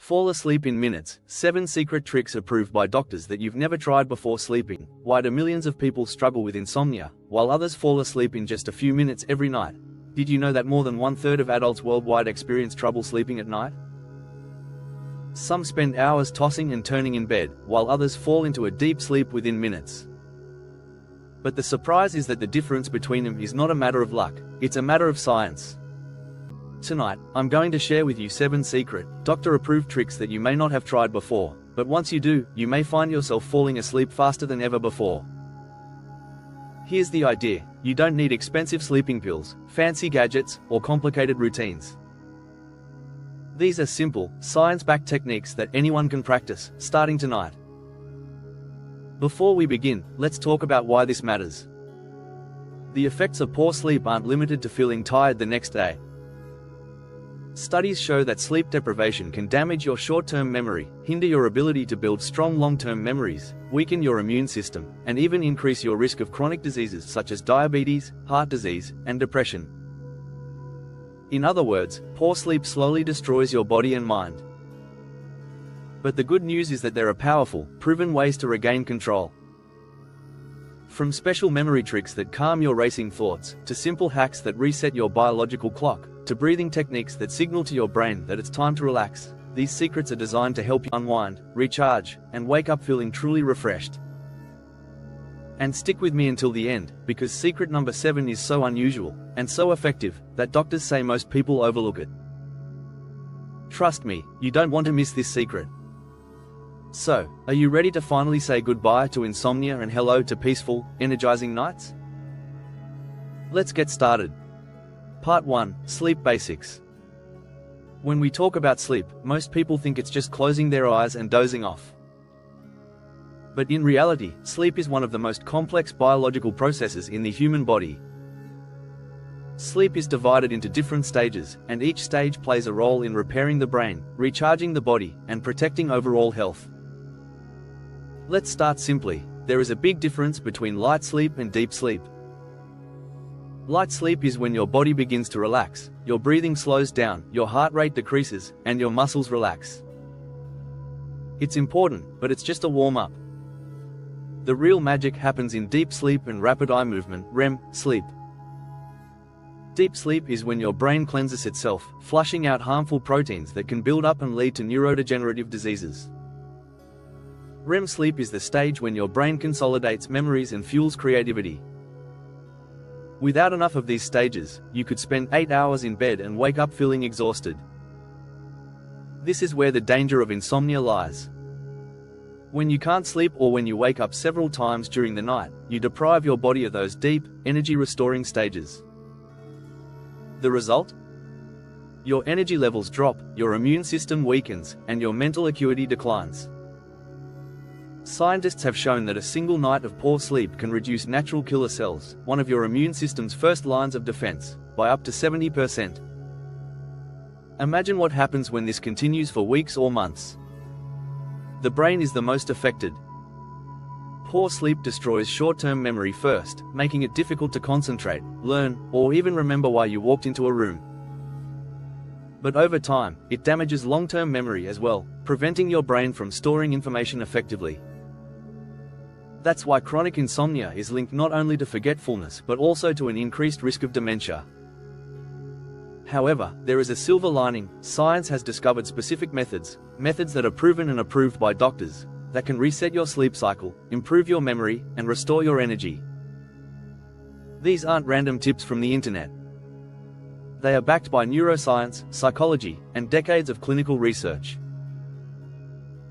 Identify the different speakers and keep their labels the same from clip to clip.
Speaker 1: Fall asleep in minutes. 7 secret tricks approved by doctors that you've never tried before sleeping. Why do millions of people struggle with insomnia, while others fall asleep in just a few minutes every night? Did you know that more than 1/3 of adults worldwide experience trouble sleeping at night? Some spend hours tossing and turning in bed, while others fall into a deep sleep within minutes. But the surprise is that the difference between them is not a matter of luck, it's a matter of science. Tonight, I'm going to share with you 7 secret, doctor-approved tricks that you may not have tried before, but once you do, you may find yourself falling asleep faster than ever before. Here's the idea: you don't need expensive sleeping pills, fancy gadgets, or complicated routines. These are simple, science-backed techniques that anyone can practice, starting tonight. Before we begin, let's talk about why this matters. The effects of poor sleep aren't limited to feeling tired the next day. Studies show that sleep deprivation can damage your short-term memory, hinder your ability to build strong long-term memories, weaken your immune system, and even increase your risk of chronic diseases such as diabetes, heart disease, and depression. In other words, poor sleep slowly destroys your body and mind. But the good news is that there are powerful, proven ways to regain control. From special memory tricks that calm your racing thoughts, to simple hacks that reset your biological clock, to breathing techniques that signal to your brain that it's time to relax, these secrets are designed to help you unwind, recharge, and wake up feeling truly refreshed. And stick with me until the end, because secret number 7 is so unusual, and so effective, that doctors say most people overlook it. Trust me, you don't want to miss this secret. So, are you ready to finally say goodbye to insomnia and hello to peaceful, energizing nights? Let's get started. Part 1. Sleep Basics. When we talk about sleep, most people think it's just closing their eyes and dozing off. But in reality, sleep is one of the most complex biological processes in the human body. Sleep is divided into different stages, and each stage plays a role in repairing the brain, recharging the body, and protecting overall health. Let's start simply. There is a big difference between light sleep and deep sleep. Light sleep is when your body begins to relax, your breathing slows down, your heart rate decreases, and your muscles relax. It's important, but it's just a warm-up. The real magic happens in deep sleep and rapid eye movement, REM sleep. Deep sleep is when your brain cleanses itself, flushing out harmful proteins that can build up and lead to neurodegenerative diseases. REM sleep is the stage when your brain consolidates memories and fuels creativity. Without enough of these stages, you could spend 8 hours in bed and wake up feeling exhausted. This is where the danger of insomnia lies. When you can't sleep or when you wake up several times during the night, you deprive your body of those deep, energy-restoring stages. The result? Your energy levels drop, your immune system weakens, and your mental acuity declines. Scientists have shown that a single night of poor sleep can reduce natural killer cells, one of your immune system's first lines of defense, by up to 70%. Imagine what happens when this continues for weeks or months. The brain is the most affected. Poor sleep destroys short-term memory first, making it difficult to concentrate, learn, or even remember why you walked into a room. But over time, it damages long-term memory as well, preventing your brain from storing information effectively. That's why chronic insomnia is linked not only to forgetfulness but also to an increased risk of dementia. However, there is a silver lining. Science has discovered specific methods that are proven and approved by doctors, that can reset your sleep cycle, improve your memory, and restore your energy. These aren't random tips from the internet. They are backed by neuroscience, psychology, and decades of clinical research.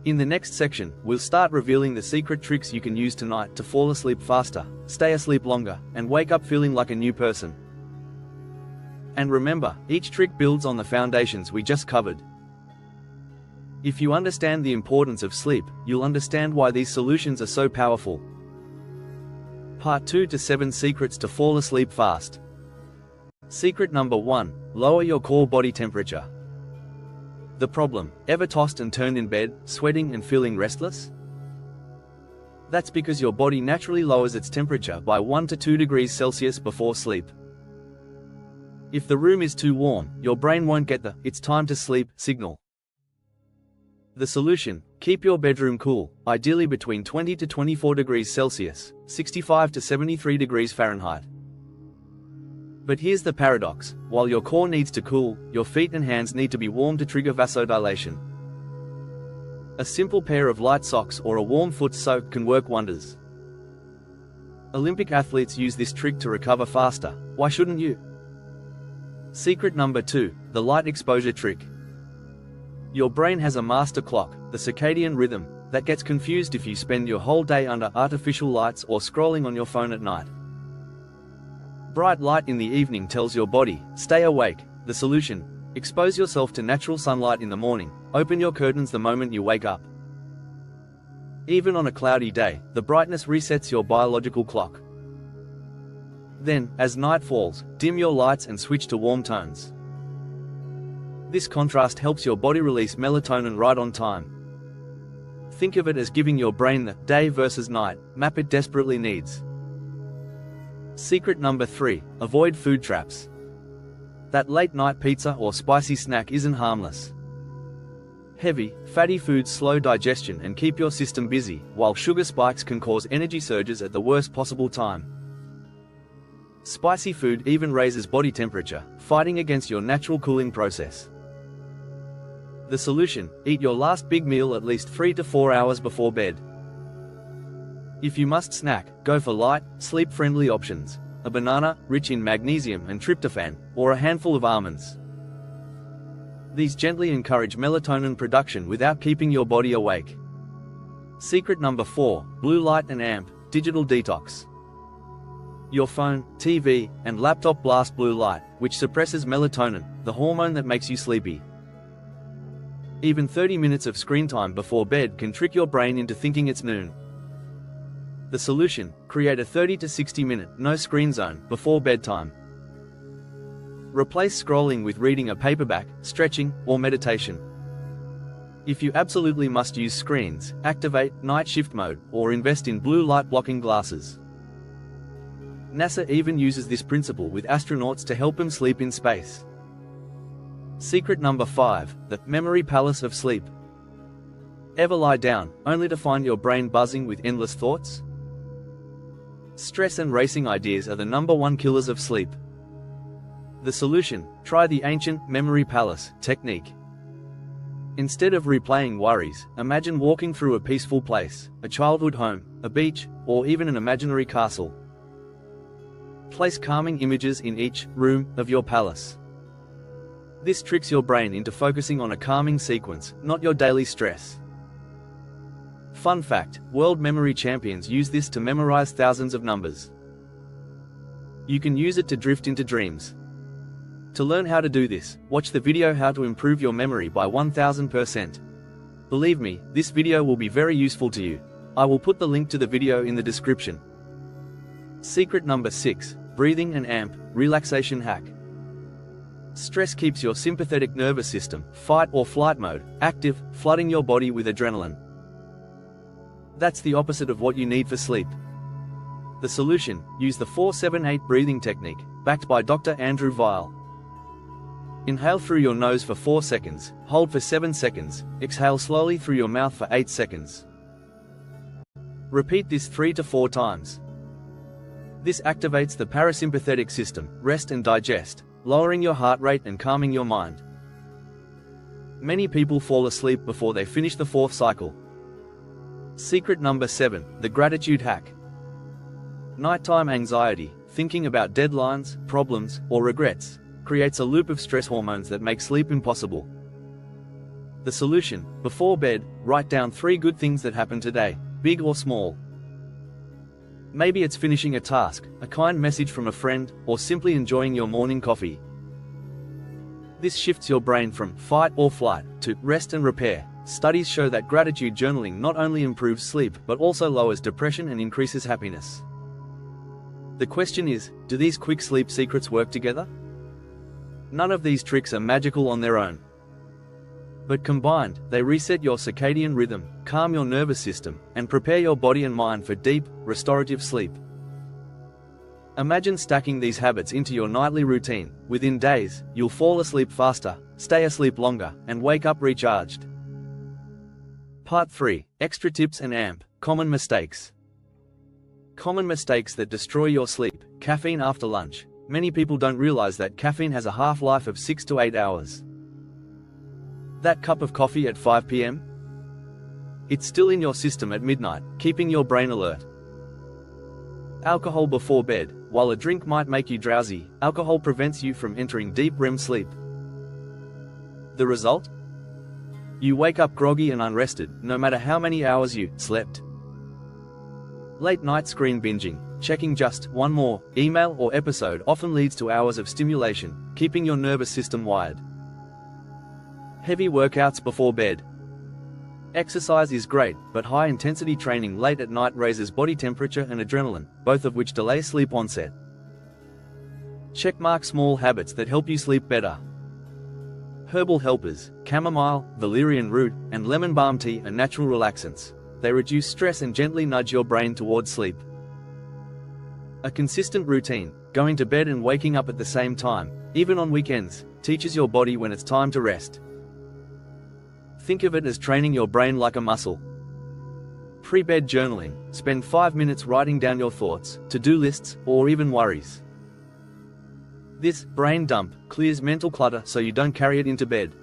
Speaker 1: In the next section, we'll start revealing the secret tricks you can use tonight to fall asleep faster, stay asleep longer, and wake up feeling like a new person. And remember, each trick builds on the foundations we just covered. If you understand the importance of sleep, you'll understand why these solutions are so powerful. Part 2 to 7 secrets to fall asleep fast. Secret number 1. Lower your core body temperature. The problem: ever tossed and turned in bed, sweating and feeling restless? That's because your body naturally lowers its temperature by 1 to 2 degrees Celsius before sleep. If the room is too warm, your brain won't get the "it's time to sleep" signal. The solution: keep your bedroom cool, ideally between 20 to 24 degrees Celsius, 65 to 73 degrees Fahrenheit. But here's the paradox: while your core needs to cool, your feet and hands need to be warm to trigger vasodilation. A simple pair of light socks or a warm foot soak can work wonders. Olympic athletes use this trick to recover faster. Why shouldn't you? Secret number 2, the light exposure trick. Your brain has a master clock, the circadian rhythm, that gets confused if you spend your whole day under artificial lights or scrolling on your phone at night. Bright light in the evening tells your body, stay awake. The solution: expose yourself to natural sunlight in the morning, open your curtains the moment you wake up. Even on a cloudy day, the brightness resets your biological clock. Then, as night falls, dim your lights and switch to warm tones. This contrast helps your body release melatonin right on time. Think of it as giving your brain the day versus night map it desperately needs. Secret number 3, avoid food traps. That late night pizza or spicy snack isn't harmless. Heavy, fatty foods slow digestion and keep your system busy, while sugar spikes can cause energy surges at the worst possible time. Spicy food even raises body temperature, fighting against your natural cooling process. The solution: eat your last big meal at least 3 to 4 hours before bed. If you must snack, go for light, sleep-friendly options: a banana, rich in magnesium and tryptophan, or a handful of almonds. These gently encourage melatonin production without keeping your body awake. Secret number 4, blue light and AMP, digital detox. Your phone, TV, and laptop blast blue light, which suppresses melatonin, the hormone that makes you sleepy. Even 30 minutes of screen time before bed can trick your brain into thinking it's noon. The solution: create a 30 to 60 minute no-screen zone before bedtime. Replace scrolling with reading a paperback, stretching, or meditation. If you absolutely must use screens, activate night shift mode, or invest in blue light blocking glasses. NASA even uses this principle with astronauts to help them sleep in space. Secret number 5, the memory palace of sleep. Ever lie down, only to find your brain buzzing with endless thoughts? Stress and racing ideas are the #1 killers of sleep. The solution: try the ancient memory palace technique. Instead of replaying worries, imagine walking through a peaceful place, a childhood home, a beach, or even an imaginary castle. Place calming images in each room of your palace. This tricks your brain into focusing on a calming sequence, not your daily stress. Fun fact: world memory champions use this to memorize thousands of numbers. You can use it to drift into dreams. To learn how to do this, watch the video How to Improve Your Memory by 1000%. Believe me, this video will be very useful to you. I will put the link to the video in the description. Secret number 6, breathing and AMP, relaxation hack. Stress keeps your sympathetic nervous system, fight or flight mode, active, flooding your body with adrenaline. That's the opposite of what you need for sleep. The solution: use the 4-7-8 breathing technique, backed by Dr. Andrew Weil. Inhale through your nose for 4 seconds, hold for 7 seconds, exhale slowly through your mouth for 8 seconds. Repeat this 3 to 4 times. This activates the parasympathetic system, rest and digest, lowering your heart rate and calming your mind. Many people fall asleep before they finish the 4th cycle. Secret number 7, the gratitude hack. Nighttime anxiety, thinking about deadlines, problems, or regrets, creates a loop of stress hormones that make sleep impossible. The solution: before bed, write down 3 good things that happened today, big or small. Maybe it's finishing a task, a kind message from a friend, or simply enjoying your morning coffee. This shifts your brain from fight or flight to rest and repair. Studies show that gratitude journaling not only improves sleep but also lowers depression and increases happiness. The question is, do these quick sleep secrets work together? None of these tricks are magical on their own. But combined, they reset your circadian rhythm, calm your nervous system, and prepare your body and mind for deep, restorative sleep. Imagine stacking these habits into your nightly routine. Within days, you'll fall asleep faster, stay asleep longer, and wake up recharged. Part 3. Extra tips and common mistakes. Common mistakes that destroy your sleep. Caffeine after lunch. Many people don't realize that caffeine has a half-life of 6 to 8 hours. That cup of coffee at 5 p.m.? It's still in your system at midnight, keeping your brain alert. Alcohol before bed. While a drink might make you drowsy, alcohol prevents you from entering deep REM sleep. The result? You wake up groggy and unrested, no matter how many hours you slept. Late night screen binging. Checking just one more email or episode often leads to hours of stimulation, keeping your nervous system wired. Heavy workouts before bed. Exercise is great, but high-intensity training late at night raises body temperature and adrenaline, both of which delay sleep onset. Checkmark small habits that help you sleep better. Herbal helpers. Chamomile, valerian root, and lemon balm tea are natural relaxants. They reduce stress and gently nudge your brain towards sleep. A consistent routine, going to bed and waking up at the same time, even on weekends, teaches your body when it's time to rest. Think of it as training your brain like a muscle. Pre-bed journaling. Spend 5 minutes writing down your thoughts, to-do lists, or even worries. This brain dump clears mental clutter so you don't carry it into bed.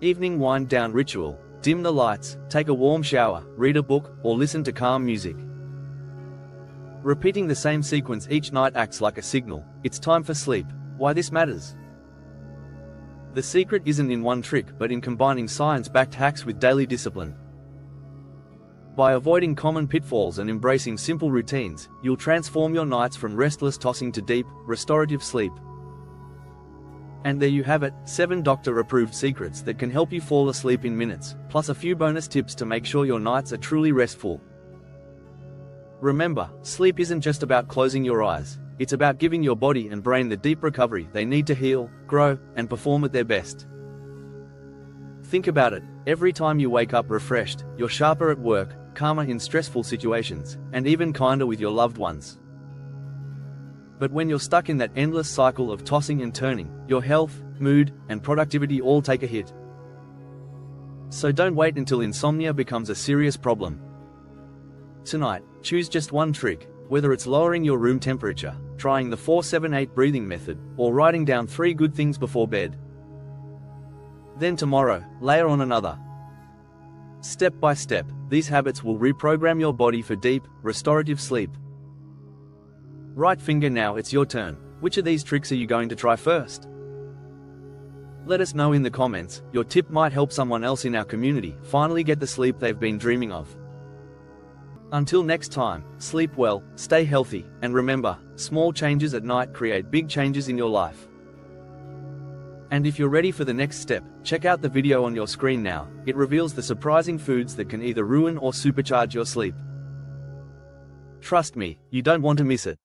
Speaker 1: Evening wind-down ritual. Dim the lights, take a warm shower, read a book, or listen to calm music. Repeating the same sequence each night acts like a signal. It's time for sleep. Why this matters? The secret isn't in one trick, but in combining science-backed hacks with daily discipline. By avoiding common pitfalls and embracing simple routines, you'll transform your nights from restless tossing to deep, restorative sleep. And there you have it, 7 doctor-approved secrets that can help you fall asleep in minutes, plus a few bonus tips to make sure your nights are truly restful. Remember, sleep isn't just about closing your eyes, it's about giving your body and brain the deep recovery they need to heal, grow, and perform at their best. Think about it, every time you wake up refreshed, you're sharper at work, calmer in stressful situations, and even kinder with your loved ones. But when you're stuck in that endless cycle of tossing and turning, your health, mood, and productivity all take a hit. So don't wait until insomnia becomes a serious problem. Tonight, choose just one trick, whether it's lowering your room temperature, trying the 4-7-8 breathing method, or writing down 3 good things before bed. Then tomorrow, layer on another. Step by step, these habits will reprogram your body for deep, restorative sleep. Right finger, now it's your turn. Which of these tricks are you going to try first? Let us know in the comments. Your tip might help someone else in our community finally get the sleep they've been dreaming of. Until next time, sleep well, stay healthy, and remember, small changes at night create big changes in your life. And if you're ready for the next step, check out the video on your screen now. It reveals the surprising foods that can either ruin or supercharge your sleep. Trust me, you don't want to miss it.